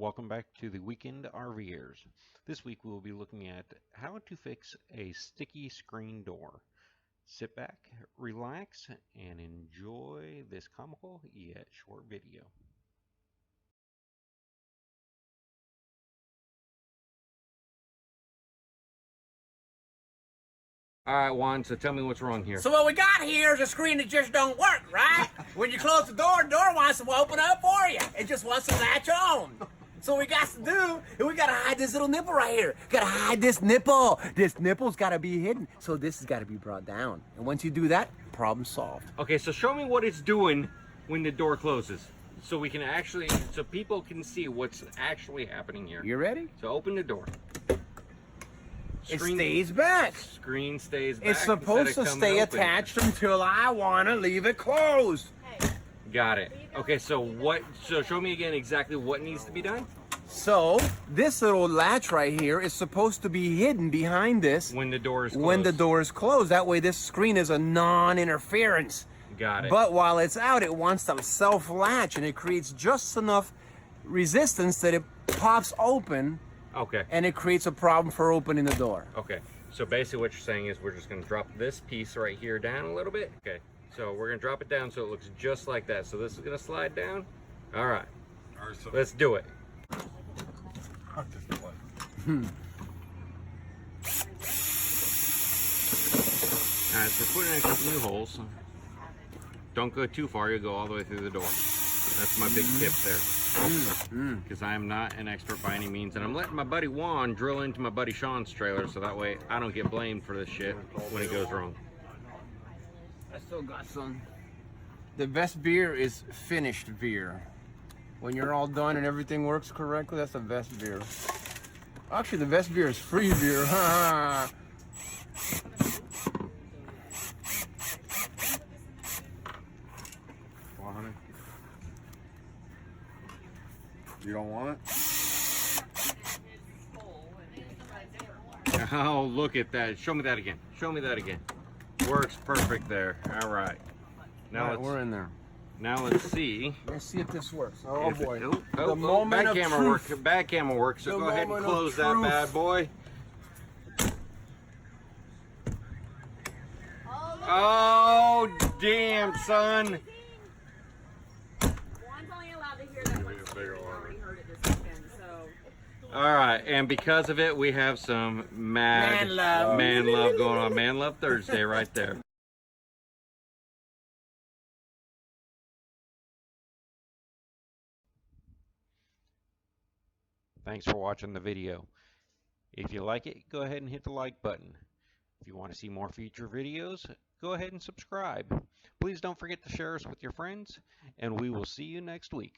Welcome back to the Weekend RV'ers. This week we will be looking at how to fix a sticky screen door. Sit back, relax, and enjoy this comical yet short video. All right, Juan, so tell me what's wrong here. So what we got here is a screen that just don't work, right? When you close the door wants to open up for you. It just wants to latch on. So what we got to do is we got to hide this little nipple right here. Got to hide this nipple. This nipple's got to be hidden. So this has got to be brought down. And once you do that, problem solved. Okay, so show me what it's doing when the door closes. So we can actually, so people can see what's actually happening here. You ready? So open the door. It stays back. Screen stays back. It's supposed to stay attached until I want to leave it closed. Got it. Okay, so show me again exactly what needs to be done. So this little latch right here is supposed to be hidden behind this when the door is closed. When the door is closed. That way this screen is a non-interference. Got it. But while it's out, it wants to self-latch, and it creates just enough resistance that it pops open. Okay. And it creates a problem for opening the door. Okay. So basically what you're saying is we're just going to drop this piece right here down a little bit. Okay. So we're going to drop it down so it looks just like that. So this is going to slide down. All right. So let's do it. Hmm. All right, so we're putting in a couple new holes. Don't go too far. You'll go all the way through the door. That's my big tip there. Because I am not an expert by any means, and I'm letting my buddy Juan drill into my buddy Sean's trailer so that way I don't get blamed for this shit when it goes wrong. I still got some. The best beer is finished beer. When you're all done and everything works correctly, that's the best beer. Actually, the best beer is free beer. You don't want it? Oh, look at that. Show me that again. Show me that again. Works perfect there. All right. Now we're in there. Now let's see. Let's see if this works. Oh boy. The moment of truth. Bad camera work. So go ahead and close that bad boy. Oh, damn, son. All right, and because of it, we have some man love going on. Man Love Thursday right there. Thanks for watching the video. If you like it, go ahead and hit the like button. If you want to see more future videos, go ahead and subscribe. Please don't forget to share us with your friends, and we will see you next week.